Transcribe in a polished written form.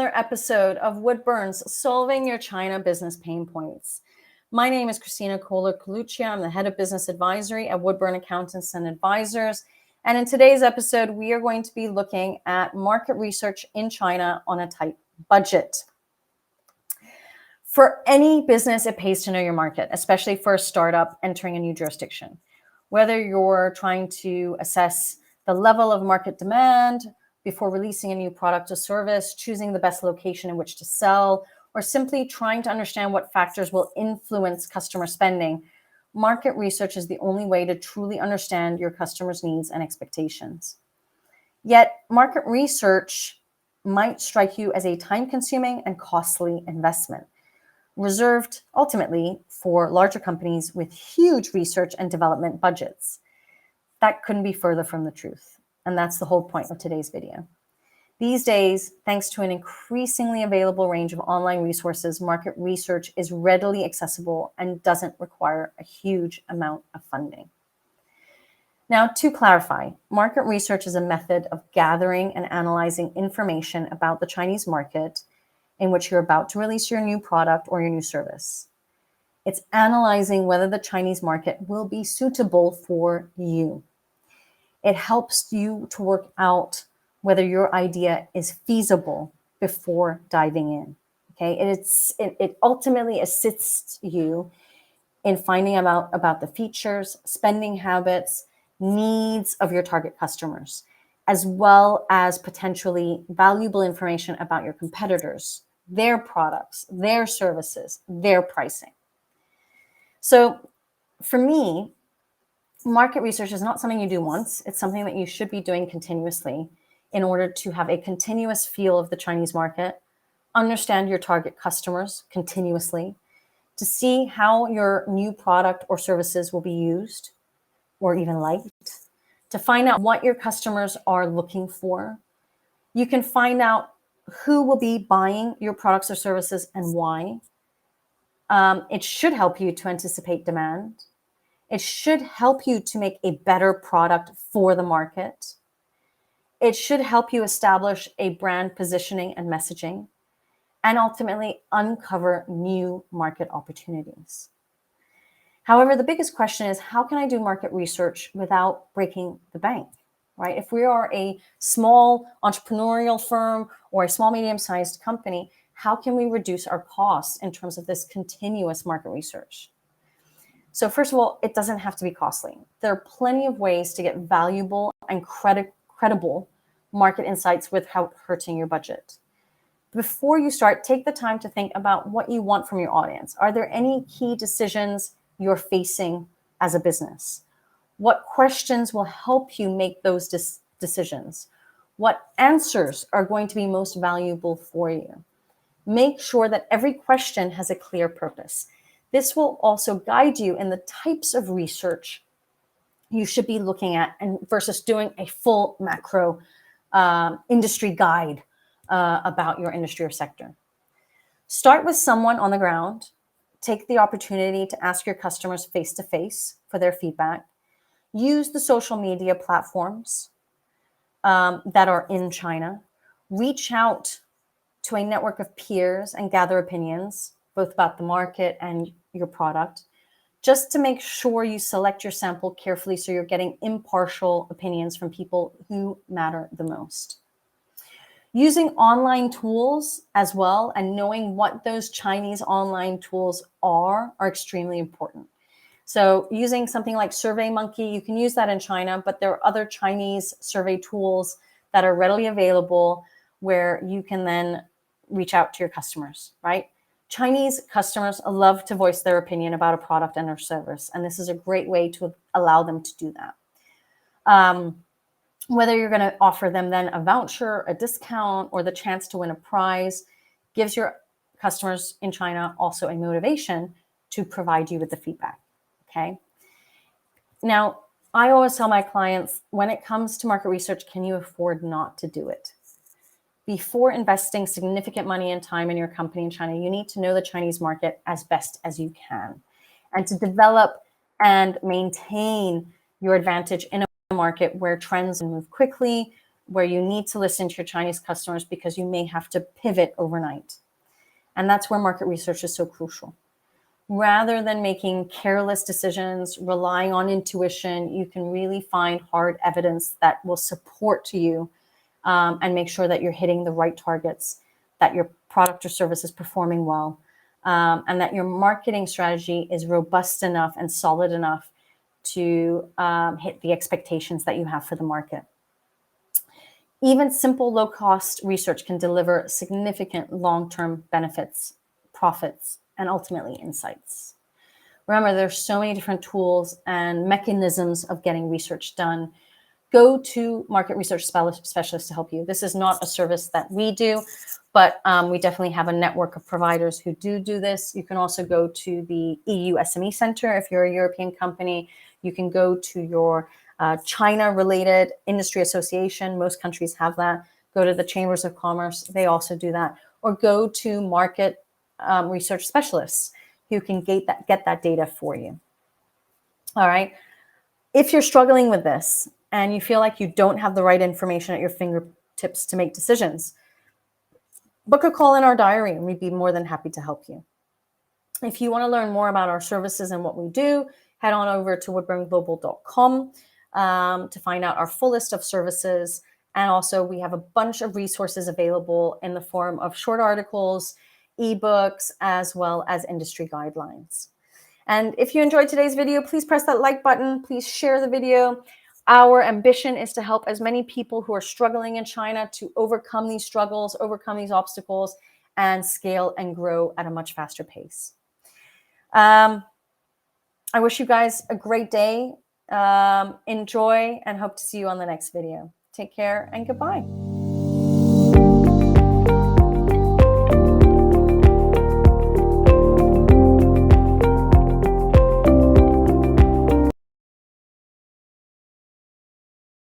another episode of Woodburn's Solving Your China Business Pain Points. My name is Christina Kohler-Coluccia. I'm the head of business advisory at Woodburn Accountants and Advisors. And in today's episode, we are going to be looking at market research in China on a tight budget. For any business, it pays to know your market, especially for a startup entering a new jurisdiction. Whether you're trying to assess the level of market demand before releasing a new product or service, choosing the best location in which to sell, or simply trying to understand what factors will influence customer spending, market research is the only way to truly understand your customers' needs and expectations. Yet, market research might strike you as a time-consuming and costly investment, reserved ultimately for larger companies with huge research and development budgets. That couldn't be further from the truth. And that's the whole point of today's video. These days, thanks to an increasingly available range of online resources, market research is readily accessible and doesn't require a huge amount of funding. Now, to clarify, market research is a method of gathering and analyzing information about the Chinese market in which you're about to release your new product or your new service. It's analyzing whether the Chinese market will be suitable for you. It helps you to work out whether your idea is feasible before diving in. Okay, it ultimately assists you in finding out about the features, spending habits, needs of your target customers, as well as potentially valuable information about your competitors, their products, their services, their pricing. So for me, market research is not something you do once. It's something that you should be doing continuously in order to have a continuous feel of the Chinese market, understand your target customers continuously, to see how your new product or services will be used or even liked, to find out what your customers are looking for. You can find out who will be buying your products or services and why. It should help you to anticipate demand. It should help you to make a better product for the market. It should help you establish a brand positioning and messaging, and ultimately uncover new market opportunities. However, the biggest question is, how can I do market research without breaking the bank, right? If we are a small entrepreneurial firm or a small, medium-sized company, how can we reduce our costs in terms of this continuous market research? So first of all, it doesn't have to be costly. There are plenty of ways to get valuable and credible market insights without hurting your budget. Before you start, take the time to think about what you want from your audience. Are there any key decisions you're facing as a business? What questions will help you make those decisions? What answers are going to be most valuable for you? Make sure that every question has a clear purpose. This will also guide you in the types of research you should be looking at, and versus doing a full macro industry guide about your industry or sector. Start with someone on the ground. Take the opportunity to ask your customers face-to-face for their feedback. Use the social media platforms that are in China. Reach out to a network of peers and gather opinions, both about the market and your product, just to make sure you select your sample carefully so you're getting impartial opinions from people who matter the most. Using online tools as well and knowing what those Chinese online tools are extremely important. So using something like SurveyMonkey, you can use that in China, but there are other Chinese survey tools that are readily available where you can then reach out to your customers, right? Chinese customers love to voice their opinion about a product and or service, and this is a great way to allow them to do that. Whether you're going to offer them then a voucher, a discount, or the chance to win a prize gives your customers in China also a motivation to provide you with the feedback, okay? Now, I always tell my clients, when it comes to market research, can you afford not to do it? Before investing significant money and time in your company in China, you need to know the Chinese market as best as you can, and to develop and maintain your advantage in a market where trends move quickly, where you need to listen to your Chinese customers because you may have to pivot overnight. And that's where market research is so crucial. Rather than making careless decisions, relying on intuition, you can really find hard evidence that will support you and make sure that you're hitting the right targets, that your product or service is performing well, and that your marketing strategy is robust enough and solid enough to hit the expectations that you have for the market. Even simple low-cost research can deliver significant long-term benefits, profits, and ultimately insights. Remember, there's so many different tools and mechanisms of getting research done. Go to market research specialists to help you. This is not a service that we do, but we definitely have a network of providers who do this. You can also go to the EU SME Center if you're a European company. You can go to your China-related industry association. Most countries have that. Go to the Chambers of Commerce. They also do that. Or go to market research specialists who can get that data for you. All right. If you're struggling with this and you feel like you don't have the right information at your fingertips to make decisions, book a call in our diary and we'd be more than happy to help you. If you want to learn more about our services and what we do, head on over to woodburnglobal.com to find out our full list of services. And also we have a bunch of resources available in the form of short articles, ebooks, as well as industry guidelines. And if you enjoyed today's video, please press that like button. Please share the video. Our ambition is to help as many people who are struggling in China to overcome these struggles, overcome these obstacles, and scale and grow at a much faster pace. I wish you guys a great day. Enjoy and hope to see you on the next video. Take care and goodbye.